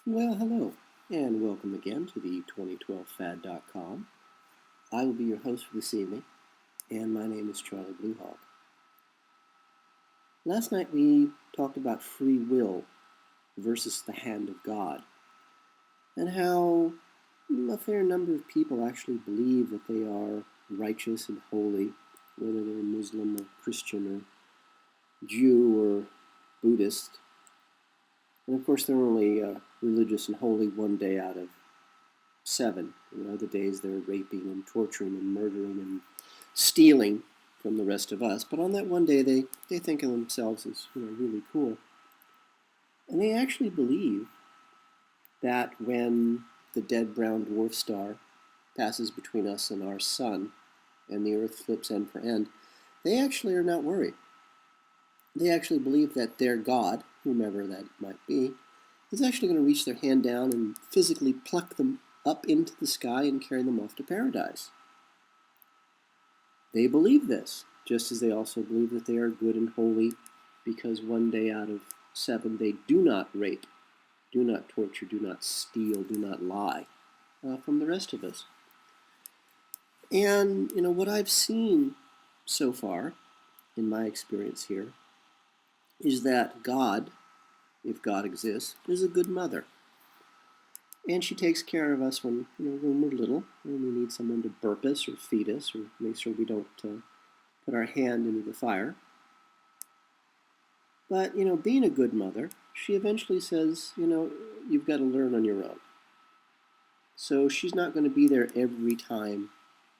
Well, hello, and welcome again to the 2012fad.com. I will be your host for this evening, and my name is Charlie Bluehawk. Last night we talked about free will versus the hand of God, and how a fair number of people actually believe that they are righteous and holy, whether they're Muslim or Christian or Jew or Buddhist. And of course, they're only religious and holy one day out of 7. Other days they're raping and torturing and murdering and stealing from the rest of us. But on that one day, they think of themselves as really cool. And they actually believe that when the dead brown dwarf star passes between us and our sun, and the Earth flips end for end, they actually are not worried. They actually believe that their God, whomever that might be, is actually going to reach their hand down and physically pluck them up into the sky and carry them off to paradise. They believe this, just as they also believe that they are good and holy, because one day out of 7 they do not rape, do not torture, do not steal, do not lie from the rest of us. And what I've seen so far in my experience here is that God, if God exists, is a good mother. And she takes care of us when we're little, when we need someone to burp us or feed us or make sure we don't put our hand into the fire. But being a good mother, she eventually says, you've got to learn on your own. So she's not going to be there every time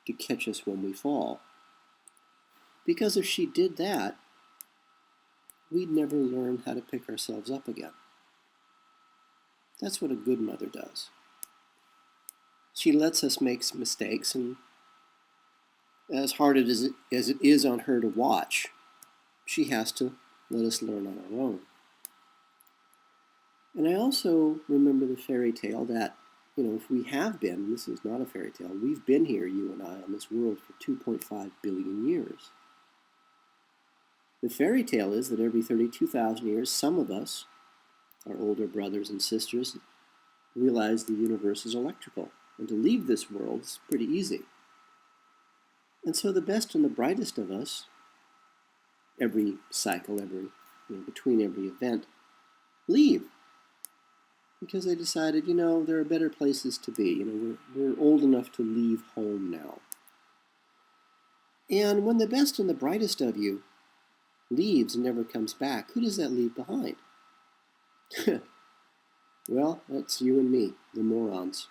to catch us when we fall. Because if she did that, we'd never learn how to pick ourselves up again. That's what a good mother does. She lets us make mistakes, and as hard as it is on her to watch, she has to let us learn on our own. And I also remember the fairy tale that, if we have been, this is not a fairy tale, we've been here, you and I, on this world for 2.5 billion years. The fairy tale is that every 32,000 years, some of us, our older brothers and sisters, realize the universe is electrical, and to leave this world is pretty easy. And so the best and the brightest of us, every cycle, between every event, leave. Because they decided, there are better places to be. We're old enough to leave home now. And when the best and the brightest of you leaves and never comes back, who does that leave behind? Well, that's you and me, the morons,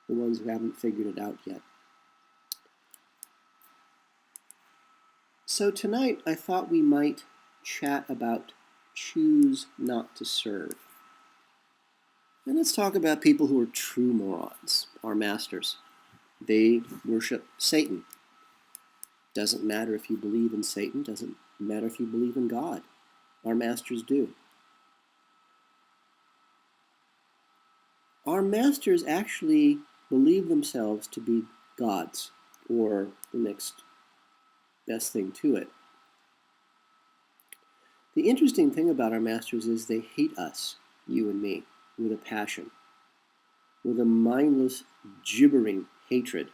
the ones who haven't figured it out yet. So tonight I thought we might chat about choose not to serve. And let's talk about people who are true morons, our masters. They worship Satan. Doesn't matter if you believe in Satan, doesn't matter if you believe in God. Our masters do. Our masters actually believe themselves to be gods, or the next best thing to it. The interesting thing about our masters is they hate us, you and me, with a passion, with a mindless, gibbering hatred.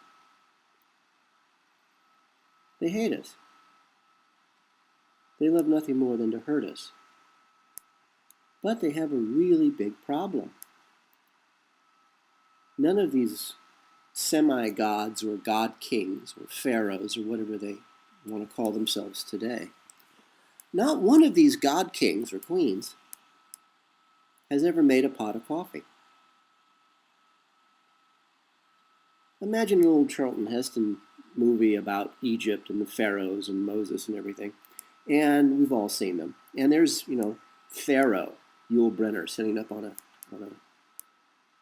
They hate us. They love nothing more than to hurt us. But they have a really big problem. None of these semi-gods or god kings or pharaohs or whatever they want to call themselves today, not one of these god kings or queens has ever made a pot of coffee. Imagine an old Charlton Heston movie about Egypt and the pharaohs and Moses and everything. And we've all seen them. And there's, Pharaoh, Yul Brynner, sitting up on a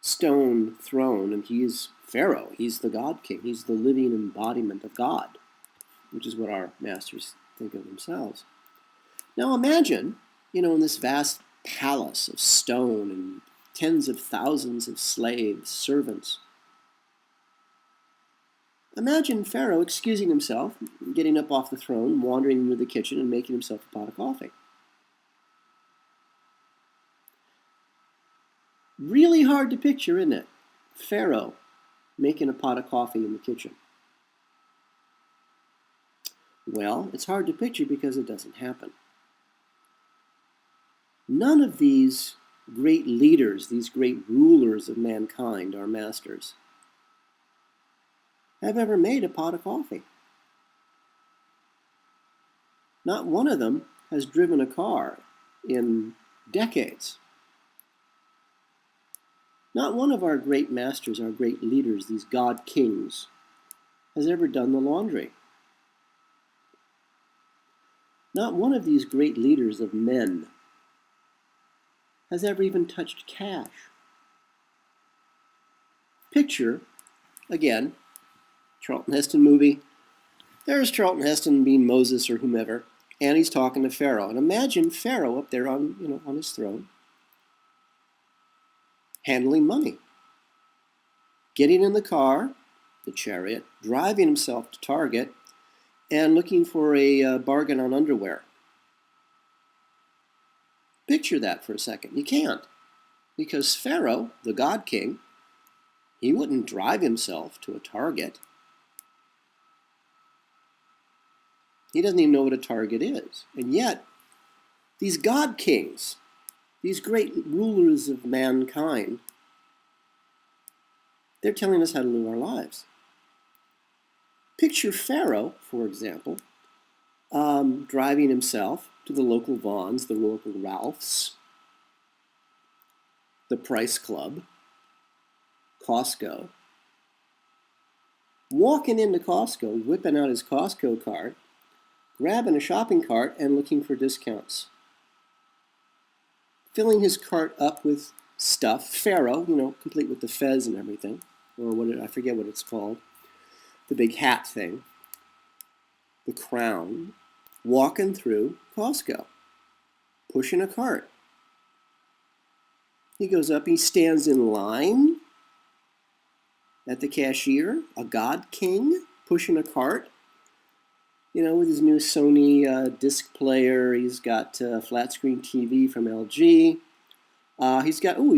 stone throne, and he's Pharaoh. He's the God King. He's the living embodiment of God, which is what our masters think of themselves. Now imagine, in this vast palace of stone and tens of thousands of slaves, servants. Imagine Pharaoh excusing himself, getting up off the throne, wandering into the kitchen, and making himself a pot of coffee. Really hard to picture, isn't it? Pharaoh making a pot of coffee in the kitchen. Well, it's hard to picture because it doesn't happen. None of these great leaders, these great rulers of mankind, our masters, have ever made a pot of coffee. Not one of them has driven a car in decades. Not one of our great masters, our great leaders, these God kings, has ever done the laundry. Not one of these great leaders of men has ever even touched cash. Picture, again, Charlton Heston movie. There's Charlton Heston being Moses or whomever, and he's talking to Pharaoh. And imagine Pharaoh up there on his throne, handling money, getting in the car, the chariot, driving himself to Target, and looking for a bargain on underwear. Picture that for a second. You can't, because Pharaoh, the God King, he wouldn't drive himself to a Target. He doesn't even know what a Target is. And yet, these God Kings, these great rulers of mankind, they're telling us how to live our lives. Picture Pharaoh, for example, driving himself to the local Vons, the local Ralphs, the Price Club, Costco, walking into Costco, whipping out his Costco card, grabbing a shopping cart and looking for discounts. Filling his cart up with stuff, Pharaoh, complete with the fez and everything, or I forget what it's called, the big hat thing, the crown, walking through Costco, pushing a cart. He goes up, he stands in line at the cashier, a God King, pushing a cart, with his new Sony disc player. He's got a flat screen TV from LG. He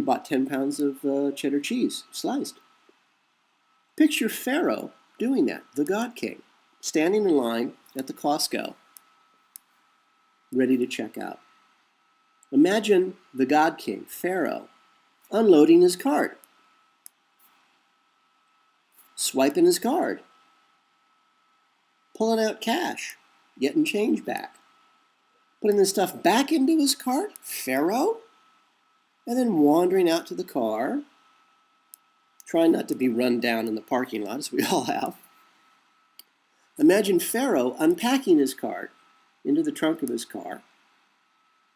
bought 10 pounds of cheddar cheese, sliced. Picture Pharaoh doing that, the God King, standing in line at the Costco, ready to check out. Imagine the God King, Pharaoh, unloading his cart, swiping his card, pulling out cash, getting change back, putting the stuff back into his cart, Pharaoh, and then wandering out to the car, trying not to be run down in the parking lot, as we all have. Imagine Pharaoh unpacking his cart into the trunk of his car,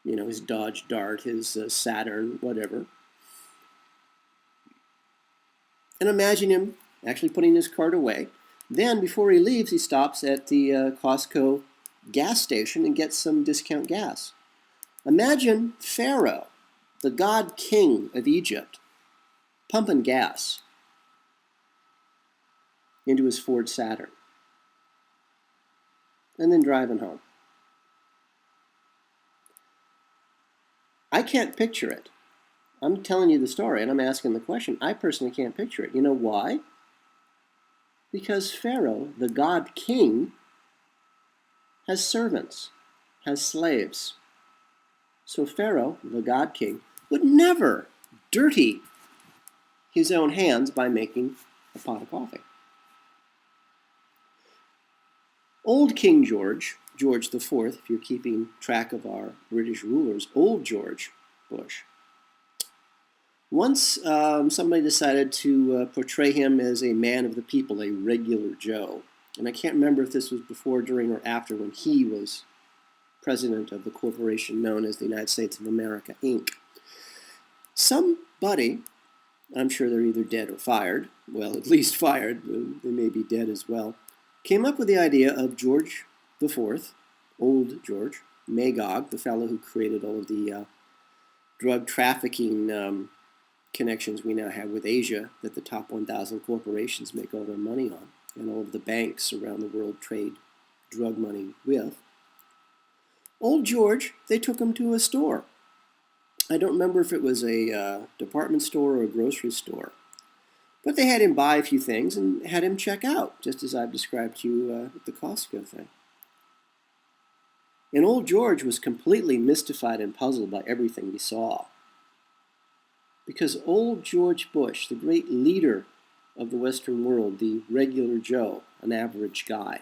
his Dodge Dart, his Saturn, whatever. And imagine him actually putting his cart away. Then, before he leaves, he stops at the Costco gas station and gets some discount gas. Imagine Pharaoh, the God King of Egypt, pumping gas into his Ford Saturn and then driving home. I can't picture it. I'm telling you the story and I'm asking the question. I personally can't picture it. You know why? Because Pharaoh, the God King, has servants, has slaves. So Pharaoh, the God King, would never dirty his own hands by making a pot of coffee. Old King George, George IV, if you're keeping track of our British rulers, old George Bush, once somebody decided to portray him as a man of the people, a regular Joe. And I can't remember if this was before, during, or after when he was president of the corporation known as the United States of America, Inc. Somebody, I'm sure they're either dead or fired, well, at least fired, they may be dead as well, came up with the idea of George IV, old George, Magog, the fellow who created all of the drug trafficking connections we now have with Asia that the top 1,000 corporations make all their money on, and all of the banks around the world trade drug money with. Old George, they took him to a store, I don't remember if it was a department store or a grocery store. But they had him buy a few things and had him check out, just as I've described to you with the Costco thing. And old George was completely mystified and puzzled by everything he saw. Because old George Bush, the great leader of the Western world, the regular Joe, an average guy,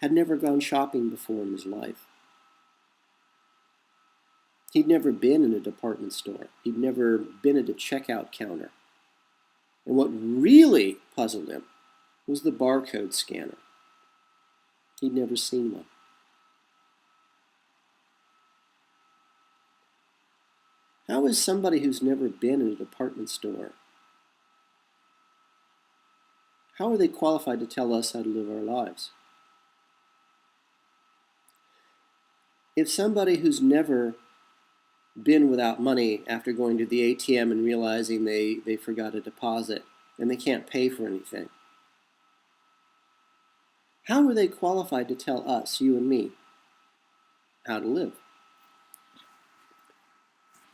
had never gone shopping before in his life. He'd never been in a department store. He'd never been at a checkout counter. And what really puzzled him was the barcode scanner. He'd never seen one. How is somebody who's never been in a department store, how are they qualified to tell us how to live our lives? If somebody who's never been without money after going to the ATM and realizing they forgot a deposit and they can't pay for anything, how are they qualified to tell us, you and me, how to live?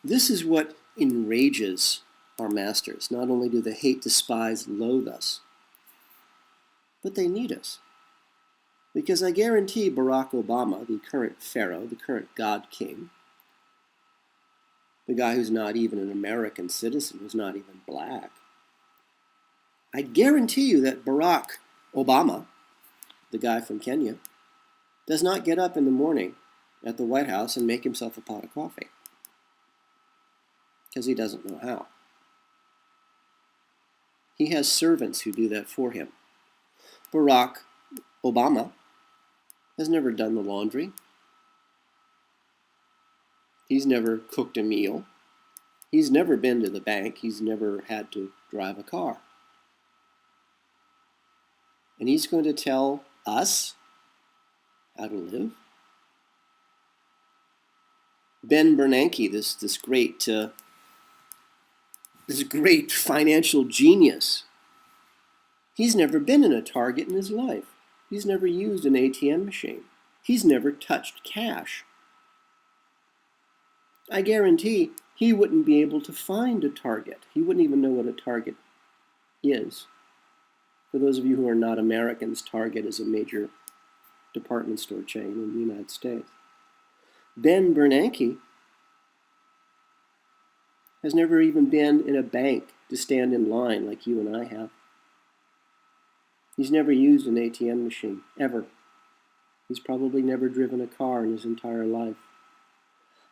This is what enrages our masters. Not only do they hate, despise, loathe us, but they need us. Because I guarantee Barack Obama, the current pharaoh, the current God King, the guy who's not even an American citizen, who's not even black, I guarantee you that Barack Obama, the guy from Kenya, does not get up in the morning at the White House and make himself a pot of coffee. Because he doesn't know how. He has servants who do that for him. Barack Obama has never done the laundry. He's never cooked a meal. He's never been to the bank. He's never had to drive a car. And he's going to tell us how to live? Ben Bernanke, this great financial genius, he's never been in a Target in his life. He's never used an ATM machine. He's never touched cash. I guarantee he wouldn't be able to find a Target. He wouldn't even know what a Target is. For those of you who are not Americans, Target is a major department store chain in the United States. Ben Bernanke has never even been in a bank to stand in line like you and I have. He's never used an ATM machine, ever. He's probably never driven a car in his entire life.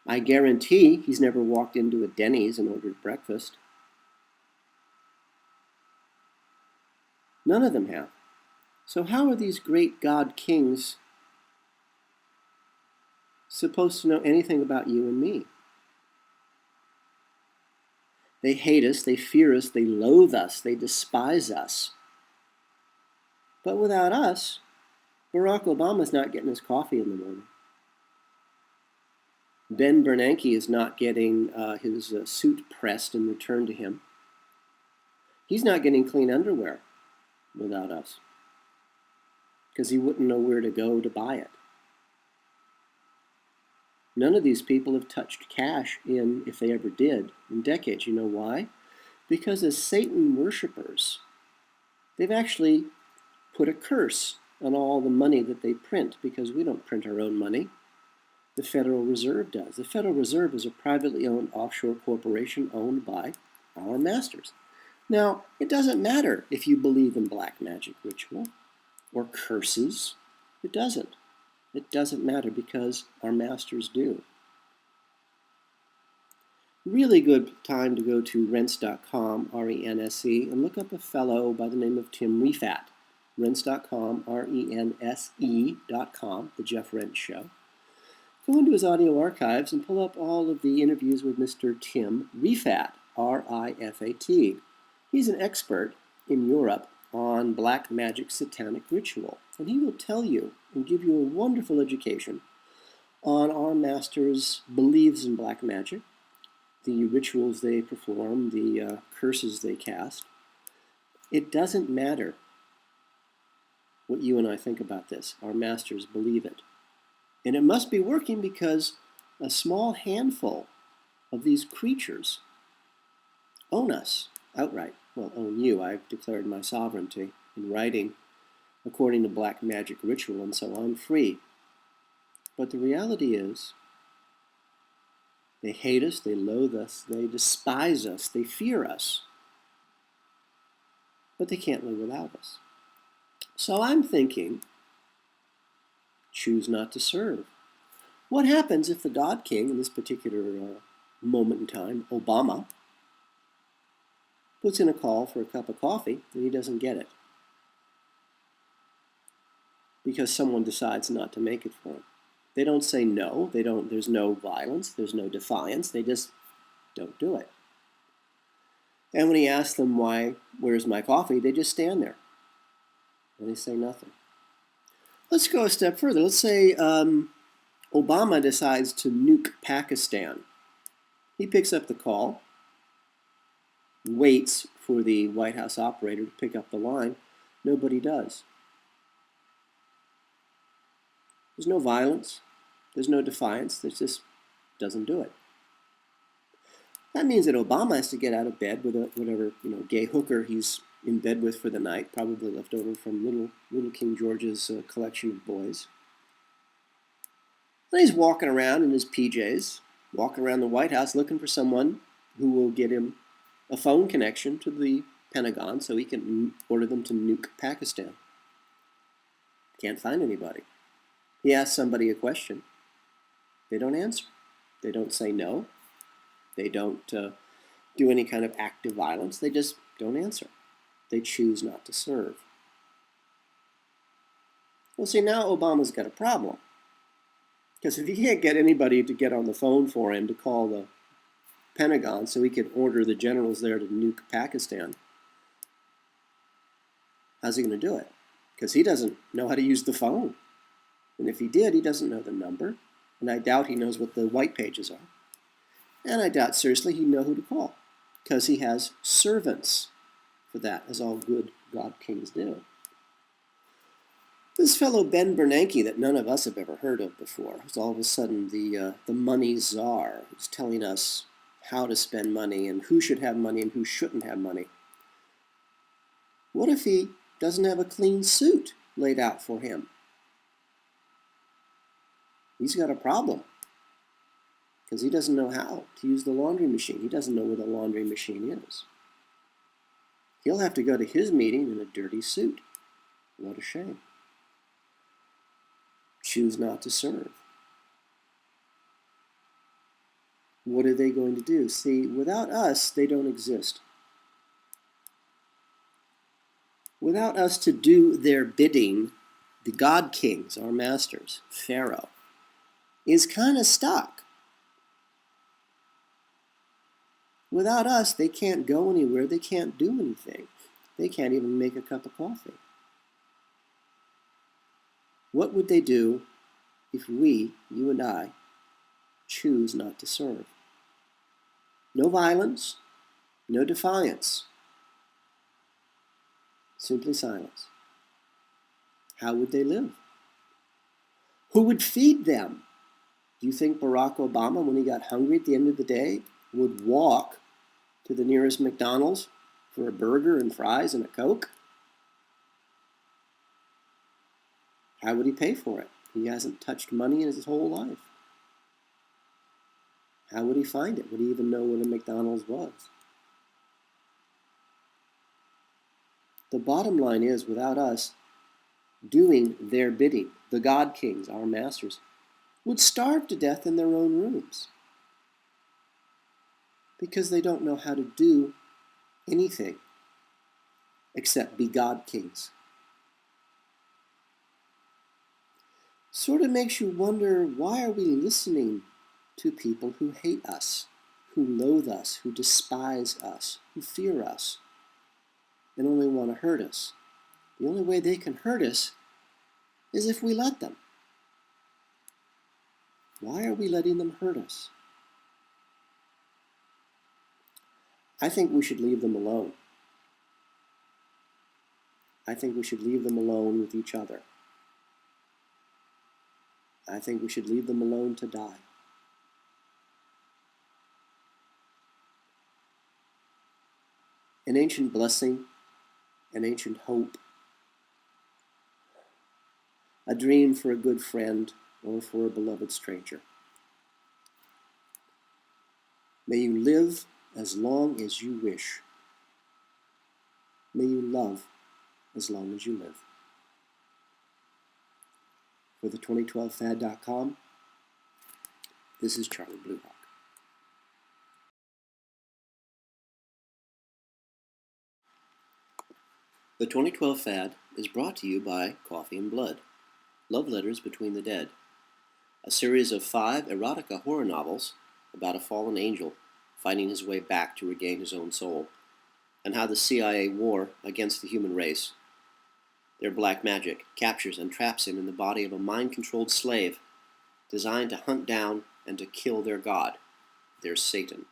I guarantee he's never walked into a Denny's and ordered breakfast. None of them have. So how are these great God kings supposed to know anything about you and me? They hate us, they fear us, they loathe us, they despise us. But without us, Barack Obama's not getting his coffee in the morning. Ben Bernanke is not getting his suit pressed and returned to him. He's not getting clean underwear without us, because he wouldn't know where to go to buy it. None of these people have touched cash in, if they ever did, in decades. You know why? Because as Satan worshipers, they've actually put a curse on all the money that they print, because we don't print our own money. The Federal Reserve does. The Federal Reserve is a privately owned offshore corporation owned by our masters. Now, it doesn't matter if you believe in black magic ritual or curses. It doesn't. It doesn't matter, because our masters do. Really good time to go to rense.com, R-E-N-S-E, and look up a fellow by the name of Tim Refat. Rense.com, R-E-N-S-E.com, The Jeff Rense Show. Go into his audio archives and pull up all of the interviews with Mr. Tim Refat, R-I-F-A-T. He's an expert in Europe on black magic satanic ritual, and he will tell you and give you a wonderful education on our masters' beliefs in black magic, the rituals they perform, the curses they cast. It doesn't matter what you and I think about this. Our masters believe it. And it must be working, because a small handful of these creatures own us outright. Well, own you. I've declared my sovereignty in writing according to black magic ritual, and so I'm free. But the reality is, they hate us, they loathe us, they despise us, they fear us. But they can't live without us. So I'm thinking, choose not to serve. What happens if the God King, in this particular moment in time, Obama, puts in a call for a cup of coffee and he doesn't get it? Because someone decides not to make it for him. They don't say no, there's no violence, there's no defiance, they just don't do it. And when he asks them why, where's my coffee, they just stand there and they say nothing. Let's go a step further. Let's say Obama decides to nuke Pakistan. He picks up the call, waits for the White House operator to pick up the line. Nobody does. There's no violence. There's no defiance. There's just doesn't do it. That means that Obama has to get out of bed with whatever gay hooker he's in bed with for the night, probably left over from little King George's collection of boys. Then he's walking around in his PJs, walking around the White House looking for someone who will get him a phone connection to the Pentagon so he can order them to nuke Pakistan. Can't find anybody. He asks somebody a question. They don't answer. They don't say no. They don't do any kind of active violence. They just don't answer. They choose not to serve. Well, see, now Obama's got a problem. Because if he can't get anybody to get on the phone for him to call the Pentagon so he could order the generals there to nuke Pakistan, how's he going to do it? Because he doesn't know how to use the phone. And if he did, he doesn't know the number. And I doubt he knows what the white pages are. And I doubt seriously he'd know who to call. Because he has servants for that, as all good God Kings do. This fellow Ben Bernanke that none of us have ever heard of before is all of a sudden the money czar who's telling us how to spend money and who should have money and who shouldn't have money. What if he doesn't have a clean suit laid out for him? He's got a problem because he doesn't know how to use the laundry machine. He doesn't know where the laundry machine is. He'll have to go to his meeting in a dirty suit. What a shame. Choose not to serve. What are they going to do? See, without us, they don't exist. Without us to do their bidding, the God Kings, our masters, Pharaoh, is kind of stuck. Without us, they can't go anywhere. They can't do anything. They can't even make a cup of coffee. What would they do if we, you and I, choose not to serve? No violence, no defiance, simply silence. How would they live? Who would feed them? Do you think Barack Obama, when he got hungry at the end of the day, would walk to the nearest McDonald's for a burger and fries and a Coke? How would he pay for it? He hasn't touched money in his whole life. How would he find it? Would he even know what a McDonald's was? The bottom line is, without us doing their bidding, the God Kings, our masters, would starve to death in their own rooms because they don't know how to do anything except be God Kings. Sort of makes you wonder, why are we listening to people who hate us, who loathe us, who despise us, who fear us, and only want to hurt us? The only way they can hurt us is if we let them. Why are we letting them hurt us? I think we should leave them alone. I think we should leave them alone with each other. I think we should leave them alone to die. an ancient blessing, an ancient hope, a dream for a good friend or for a beloved stranger. May you live as long as you wish. May you love as long as you live. For the 2012fad.com, this is Charlie Bluehawk. The 2012 Fad is brought to you by Coffee and Blood, Love Letters Between the Dead, a series of 5 erotica horror novels about a fallen angel finding his way back to regain his own soul, and how the CIA war against the human race, their black magic, captures and traps him in the body of a mind-controlled slave designed to hunt down and to kill their god, their Satan.